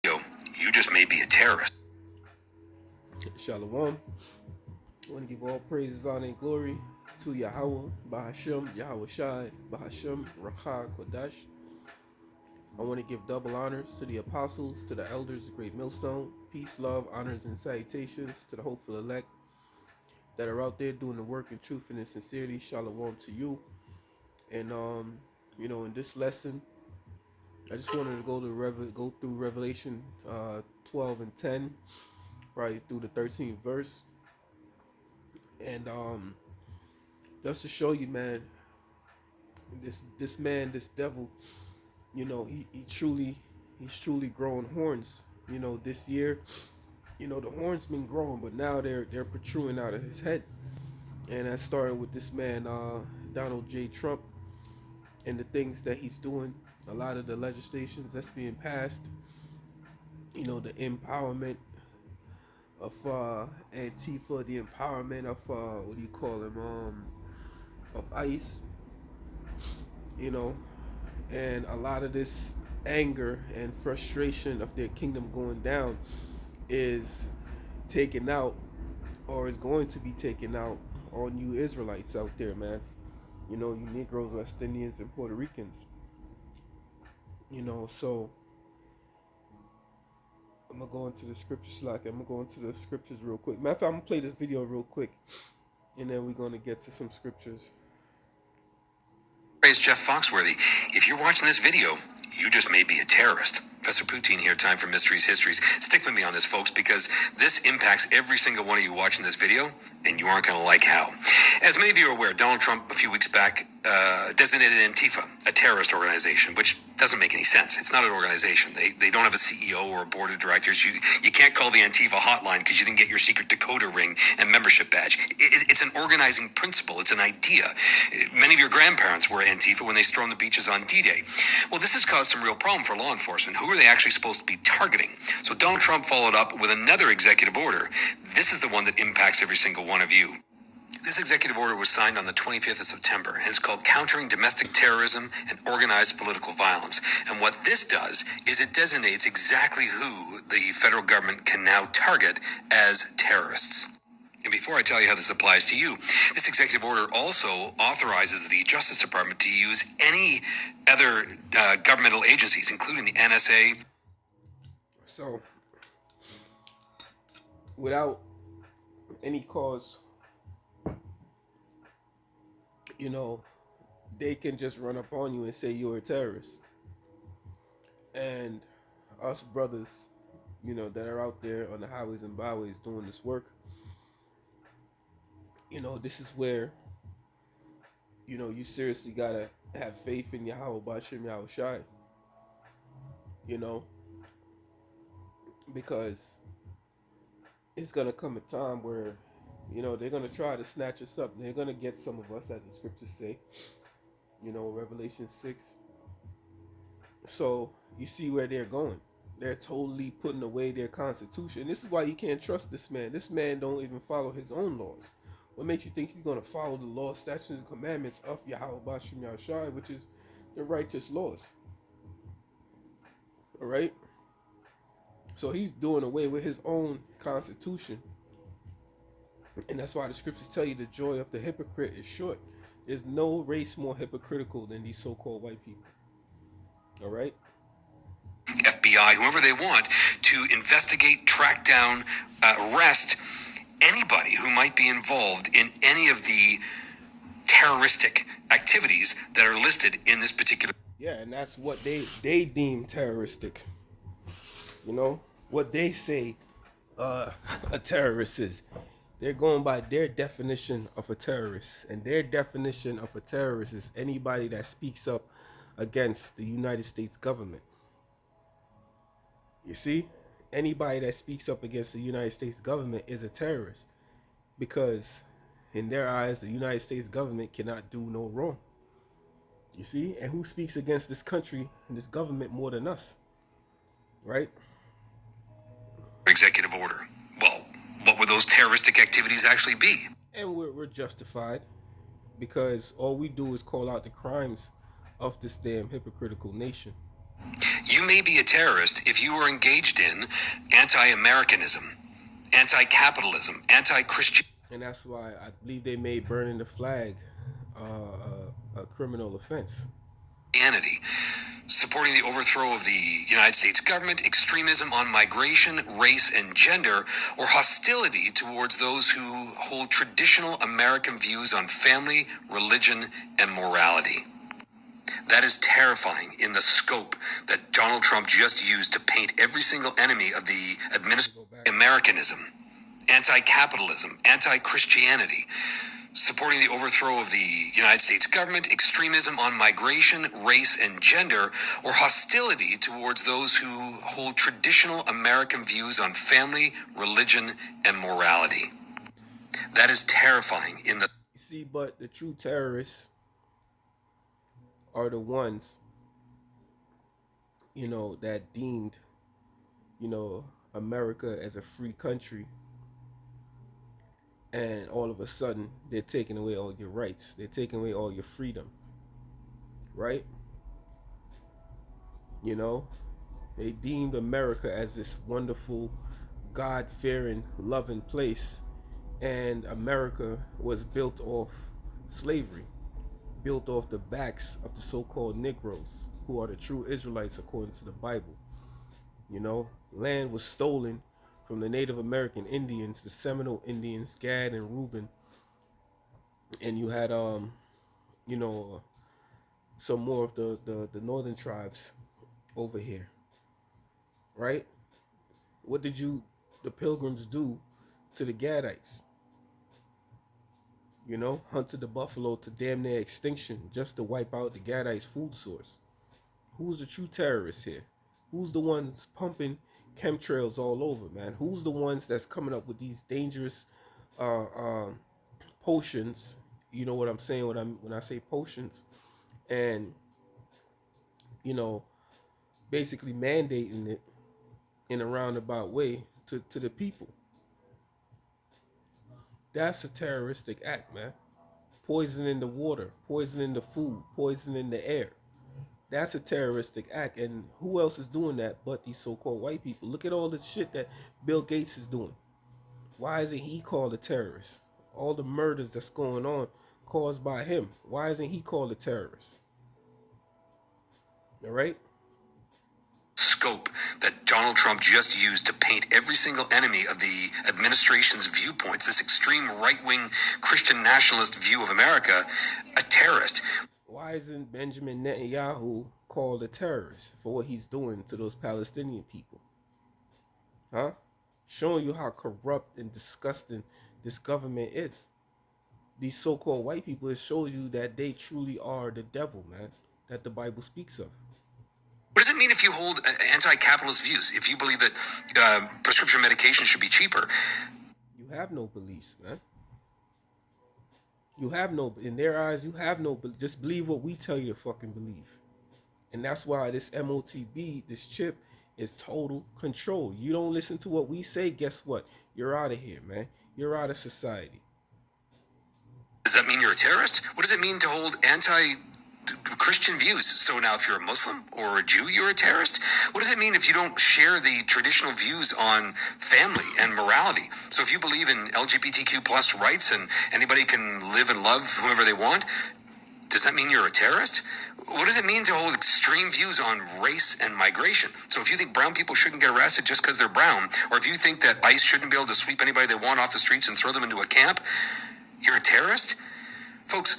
You just may be a terrorist. Shalom. I want to give all praises, honor, and glory to Yahweh, Bahashem, Yahweh Shai, Bahashem, Rakha, Kodash. I want to give double honors to the apostles, to the elders, the great millstone. Peace, love, honors, and salutations to the hopeful elect that are out there doing the work in truth and in sincerity. Shalom to you. And in this lesson, I just wanted to go through Revelation 12 and 10, right through the 13th verse, and just to show you, man, this devil, he's truly growing horns. This year, the horns been growing, but now they're protruding out of his head, and that started with this man, Donald J. Trump, and the things that he's doing. A lot of the legislations that's being passed, the empowerment of Antifa, the empowerment of what do you call him, of ICE, you know, and a lot of this anger and frustration of their kingdom going down is taken out, or is going to be taken out on you Israelites out there, man. You Negroes, West Indians, and Puerto Ricans. So I'm gonna go into the scripture slack. I'm gonna go into the scriptures real quick. Matter of fact, I'm gonna play this video real quick, and then we're gonna get to some scriptures. Praise Jeff Foxworthy. If you're watching this video, you just may be a terrorist. Professor Poutine here, time for Mysteries, Histories. Stick with me on this, folks, because this impacts every single one of you watching this video, and you aren't going to like how. As many of you are aware, Donald Trump, a few weeks back, designated Antifa a terrorist organization, which doesn't make any sense. It's not an organization. They don't have a CEO or a board of directors. You can't call the Antifa hotline because you didn't get your secret decoder ring and membership badge. It's an organizing principle. It's an idea. Many of your grandparents were Antifa when they stormed the beaches on D-Day. Well, this has caused some real problem for law enforcement. Who are they actually supposed to be targeting? So Donald Trump followed up with another executive order. This is the one that impacts every single one of you. This executive order was signed on the 25th of September, and it's called Countering Domestic Terrorism and Organized Political Violence. And what this does is it designates exactly who the federal government can now target as terrorists. And before I tell you how this applies to you, this executive order also authorizes the Justice Department to use any other governmental agencies, including the NSA. So, without any cause, they can just run up on you and say you're a terrorist. And us brothers, that are out there on the highways and byways doing this work, this is where, you seriously gotta have faith in Yahweh Bashem Yahweh Shai, because it's gonna come a time where, they're gonna try to snatch us up. They're gonna get some of us, as the scriptures say, Revelation 6. So you see where they're going. They're totally putting away their constitution. This is why you can't trust this man. This man don't even follow his own laws. What makes you think he's going to follow the law, statutes, and commandments of Yahweh Bashem Yahushai, which is the righteous laws? All right? So he's doing away with his own constitution. And that's why the scriptures tell you the joy of the hypocrite is short. There's no race more hypocritical than these so-called white people. All right? FBI, whoever they want, to investigate, track down, arrest anybody who might be involved in any of the terroristic activities that are listed in this particular. Yeah, and that's what they deem terroristic. What they say a terrorist is. They're going by their definition of a terrorist. And their definition of a terrorist is anybody that speaks up against the United States government. You see? Anybody that speaks up against the United States government is a terrorist. Because in their eyes, the United States government cannot do no wrong. You see? And who speaks against this country and this government more than us? Right? Executive order. Well, what would those terroristic activities actually be? And we're justified, because all we do is call out the crimes of this damn hypocritical nation. You may be a terrorist if you are engaged in anti-Americanism, anti-capitalism, anti-Christian. And that's why I believe they made burning the flag a criminal offense. Christianity, supporting the overthrow of the United States government, extremism on migration, race, and gender, or hostility towards those who hold traditional American views on family, religion, and morality. That is terrifying in the scope that Donald Trump just used to paint every single enemy of the administration. Americanism, anti-capitalism, anti-Christianity, supporting the overthrow of the United States government, extremism on migration, race, and gender, or hostility towards those who hold traditional American views on family, religion, and morality. That is terrifying in the... See, but the true terrorists are the ones, that deemed, America as a free country, and all of a sudden they're taking away all your rights. They're taking away all your freedoms, right? You know, they deemed America as this wonderful, God-fearing, loving place, and America was built off slavery, built off the backs of the so-called Negroes, who are the true Israelites according to the Bible. Land was stolen from the Native American Indians, the Seminole Indians, Gad and Reuben, and you had you know, some more of the northern tribes over here, right? What did the Pilgrims do to the Gadites? Hunted the buffalo to damn near extinction just to wipe out the Gadites' food source. Who's the true terrorist here? Who's the ones pumping chemtrails all over, man? Who's the ones that's coming up with these dangerous uh, uh, potions? You know what I'm saying when I say potions, and basically mandating it in a roundabout way to the people. That's a terroristic act, man. Poisoning the water, poisoning the food, poisoning the air. That's a terroristic act. And who else is doing that but these so-called white people? Look at all the shit that Bill Gates is doing. Why isn't he called a terrorist? All the murders that's going on caused by him. Why isn't he called a terrorist? All right? Scope that Donald Trump just used to paint every single enemy of the administration's viewpoints, this extreme right-wing Christian nationalist view of America, a terrorist. Why isn't Benjamin Netanyahu called a terrorist for what he's doing to those Palestinian people? Huh? Showing you how corrupt and disgusting this government is. These so-called white people, it shows you that they truly are the devil, man, that the Bible speaks of. What does it mean if you hold anti-capitalist views? If you believe that prescription medication should be cheaper? You have no beliefs, man. You have no, in their eyes, you have no, just believe what we tell you to fucking believe. And that's why this MOTB, this chip, is total control. You don't listen to what we say, guess what? You're out of here, man. You're out of society. Does that mean you're a terrorist? What does it mean to hold anti-Christian views? So now if you're a Muslim or a Jew, you're a terrorist? What does it mean if you don't share the traditional views on family and morality? So if you believe in LGBTQ plus rights and anybody can live and love whoever they want, does that mean you're a terrorist? What does it mean to hold extreme views on race and migration? So if you think brown people shouldn't get arrested just because they're brown, or if you think that ICE shouldn't be able to sweep anybody they want off the streets and throw them into a camp, you're a terrorist? Folks,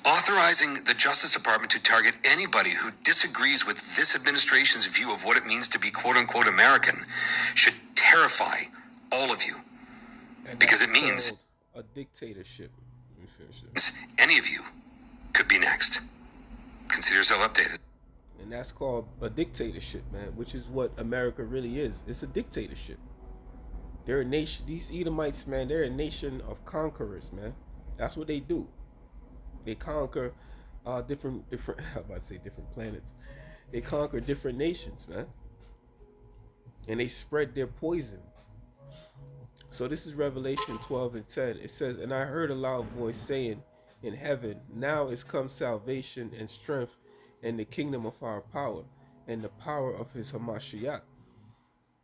authorizing the Justice Department to target anybody who disagrees with this administration's view of what it means to be quote-unquote American should terrify all of you. Because it means a dictatorship. Let me finish it. Any of you could be next. Consider yourself updated. And that's called a dictatorship, man, which is what America really is. It's a dictatorship. They're a nation. These Edomites, man, they're a nation of conquerors, man. That's what they do. They conquer different I'm about to say different planets. They conquer different nations, man. And they spread their poison. So this is Revelation 12:10. It says, "And I heard a loud voice saying in heaven, now is come salvation and strength and the kingdom of our power and the power of his Hamashiach.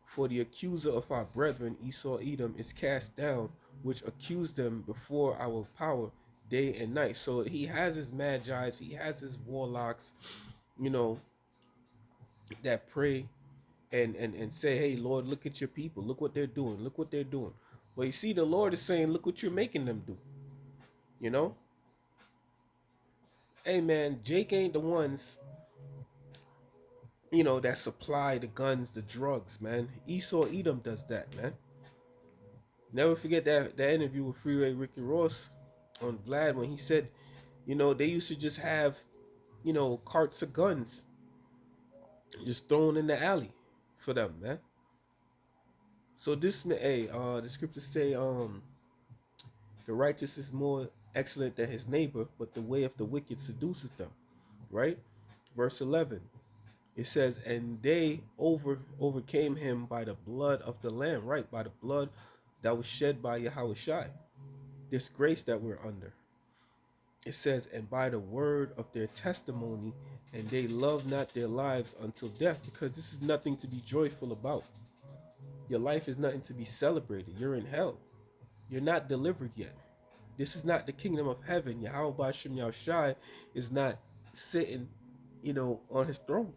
For the accuser of our brethren, Esau Edom, is cast down, which accused them before our power day and night. So he has his magi's, he has his warlocks, you know, that pray and say, hey, Lord, look at your people. Look what they're doing. Look what they're doing. Well, you see, the Lord is saying, look what you're making them do. You know? Hey, man, Jake ain't the ones, that supply the guns, the drugs, man. Esau Edom does that, man. Never forget that interview with Freeway Ricky Ross on Vlad when he said, they used to just have, carts of guns just thrown in the alley for them, man. So the scriptures say, the righteous is more excellent than his neighbor, but the way of the wicked seduceth them. Right? Verse 11. It says, and they overcame him by the blood of the Lamb, right? By the blood that was shed by Yahweh Shai. This grace that we're under. It says, and by the word of their testimony, and they love not their lives until death, because this is nothing to be joyful about. Your life is nothing to be celebrated. You're in hell. You're not delivered yet. This is not the kingdom of heaven. Yahweh Bashem Yahushai is not sitting, on his throne.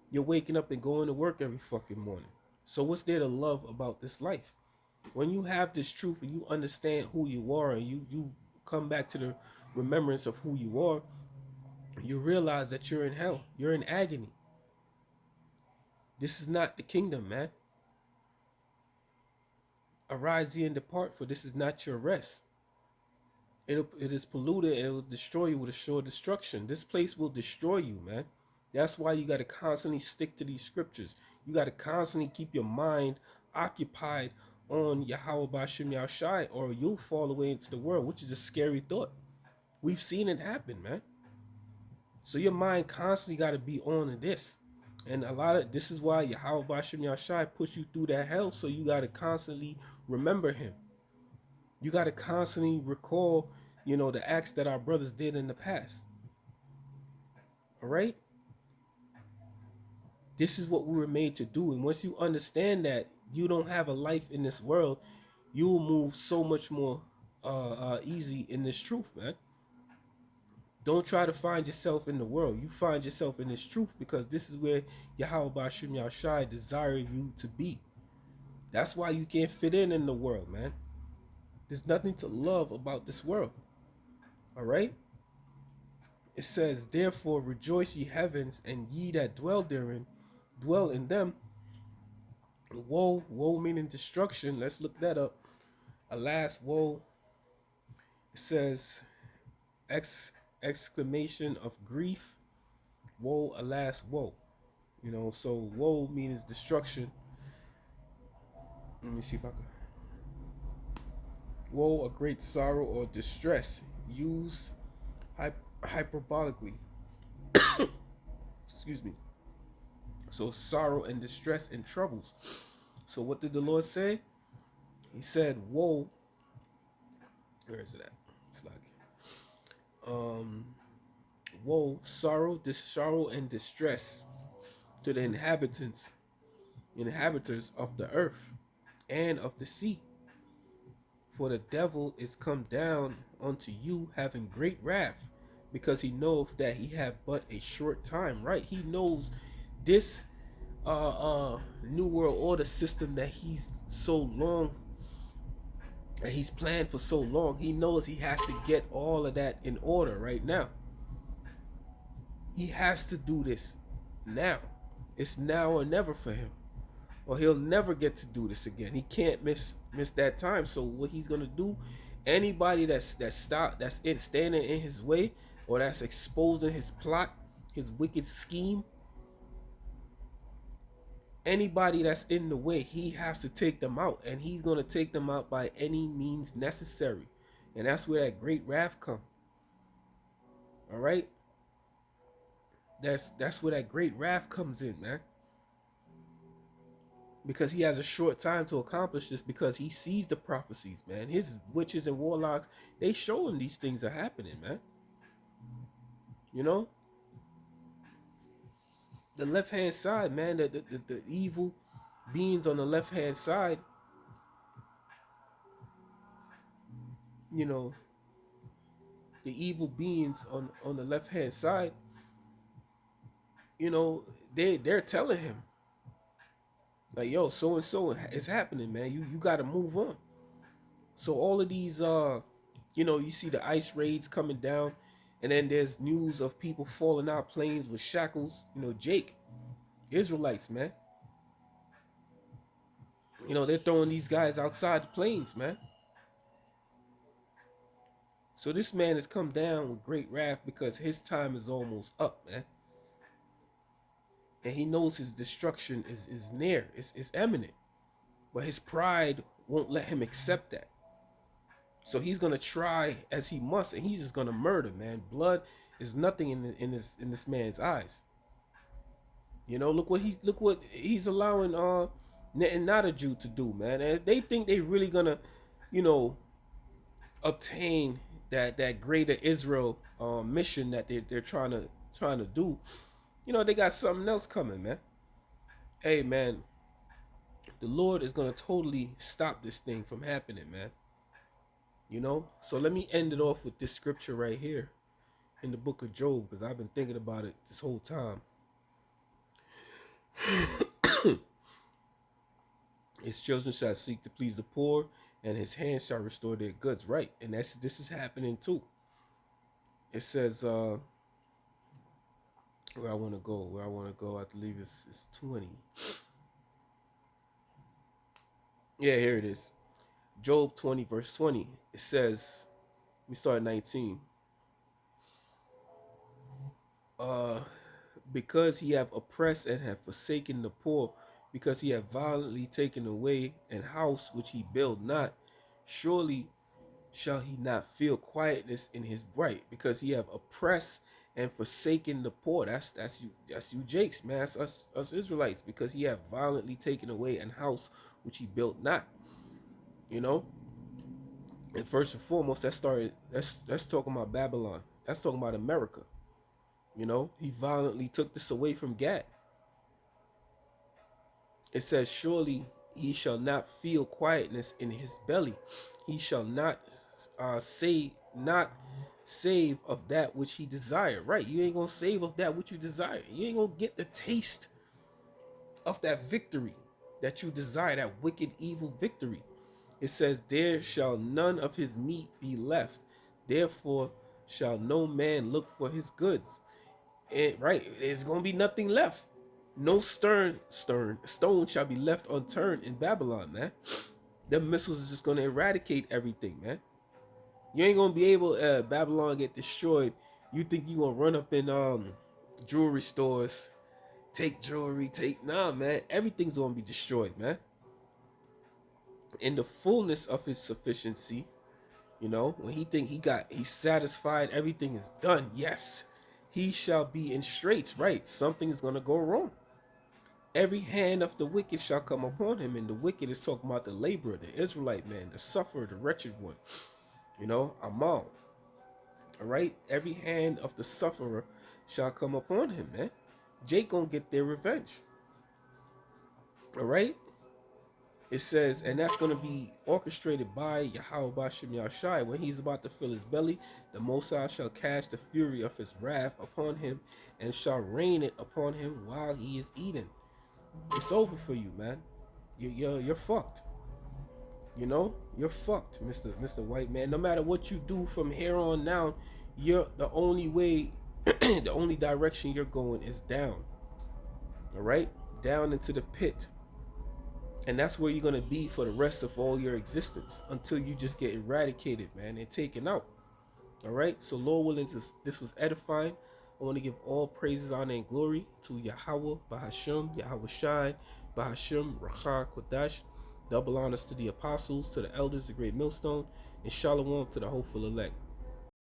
You're waking up and going to work every fucking morning. So what's there to love about this life? When you have this truth and you understand who you are and you come back to the remembrance of who you are, you realize that you're in hell. You're in agony. This is not the kingdom, man. Arise ye and depart, for this is not your rest. It is polluted and it will destroy you with a sure destruction. This place will destroy you, man. That's why you got to constantly stick to these scriptures. You got to constantly keep your mind occupied on Yahweh Bashem Yahushai, or you'll fall away into the world, which is a scary thought. We've seen it happen, man. So your mind constantly got to be on this. And this is why Yahweh Bashem Yahushai puts you through that hell, so you got to constantly remember him. You got to constantly recall, the acts that our brothers did in the past. All right? This is what we were made to do. And once you understand that you don't have a life in this world, you will move so much more easy in this truth, man. Don't try to find yourself in the world. You find yourself in this truth, because this is where Yahweh Bashim Yahushai desire you to be. That's why you can't fit in the world, man. There's nothing to love about this world. All right? It says, therefore rejoice ye heavens, and ye that dwell therein, dwell in them. Woe meaning destruction. Let's look that up. Alas, woe. It says exclamation of grief. Woe, alas, woe. So woe means destruction. Let me see if I can. Woe, a great sorrow or distress. Use hyperbolically. Excuse me. So sorrow and distress and troubles. So what did the Lord say? He said, woe. Where is it at? It's like woe, sorrow and distress to the inhabitants of the earth and of the sea. For the devil is come down unto you having great wrath, because he knoweth that he have but a short time. Right? He knows this new world order system that he's planned for so long. He knows he has to get all of that in order right now. He has to do this now. It's now or never for him, or he'll never get to do this again. He can't miss that time. So what he's gonna do, anybody that's standing in his way, or that's exposing his plot, his wicked scheme, anybody that's in the way, he has to take them out, and he's gonna take them out by any means necessary. And that's where that great wrath comes. All right. That's where that great wrath comes in, man. Because he has a short time to accomplish this, because he sees the prophecies, man. His witches and warlocks, they showing these things are happening, man. The left hand side, man, the evil beings on the left hand side, you know, the evil beings on the left hand side, you know, they're telling him like, yo, so and so is happening, man. You got to move on. So all of these, you know, you see the ice raids coming down, and then there's news of people falling out planes with shackles. You know, Jake, Israelites, man. You know, they're throwing these guys outside the planes, man. So this man has come down with great wrath because his time is almost up, man. And he knows his destruction is near, it's imminent. But his pride won't let him accept that. So he's gonna try as he must, and he's just gonna murder, man. Blood is nothing in this man's eyes. You know, look what he's allowing and not a Jew to do, man. And they think they really gonna, you know, obtain that greater Israel mission that they're trying to do. You know, they got something else coming, man. Hey, man, the Lord is gonna totally stop this thing from happening, man. You know, so let me end it off with this scripture right here in the book of Job, because I've been thinking about it this whole time. His children shall seek to please the poor, and his hands shall restore their goods. Right, and this is happening too. It says, where I want to go, I believe it's 20. Yeah, here it is. Job 20, verse 20. It says, we start at 19. Because he have oppressed and have forsaken the poor, because he have violently taken away an house which he built not, surely shall he not feel quietness in his right, because he have oppressed and forsaken the poor. That's you Jakes, man. That's us Israelites, because he have violently taken away an house which he built not. You know? And first and foremost, that's talking about Babylon. That's talking about America. You know, he violently took this away from Gad. It says, surely he shall not feel quietness in his belly. He shall not save of that which he desired. Right, you ain't gonna save of that which you desire. You ain't gonna get the taste of that victory that you desire, that wicked evil victory. It says, there shall none of his meat be left, therefore shall no man look for his goods. And right, there's gonna be nothing left. No stone shall be left unturned in Babylon, man. Them missiles is just gonna eradicate everything, man. You ain't gonna be able Babylon get destroyed. You think you gonna run up in jewelry stores, take jewelry, nah, man. Everything's gonna be destroyed, man. In the fullness of his sufficiency, you know, when he think he's satisfied, everything is done. Yes, he shall be in straits. Right, something is gonna go wrong. Every hand of the wicked shall come upon him, and the wicked is talking about the laborer, the Israelite man, the sufferer, the wretched one. You know, Amal. All right, every hand of the sufferer shall come upon him, man. Jake gonna get their revenge. All right. It says, and that's going to be orchestrated by Yahweh Bashem Yahshai. When he's about to fill his belly, the Most High shall cast the fury of his wrath upon him and shall rain it upon him while he is eating. It's over for you, man. You're fucked. You know, you're fucked, Mr. White Man. No matter what you do from here on now, you're the only way, the only direction you're going is down. All right, down into the pit. And that's where you're going to be for the rest of all your existence until you just get eradicated, man, and taken out. All right. So, Lord willing, this was edifying. I want to give all praises, honor, and glory to Yahweh, Bahasham, Yahweh Shai, Bahasham, Racha, Kodash. Double honors to the apostles, to the elders, the great millstone, and shalom to the hopeful elect.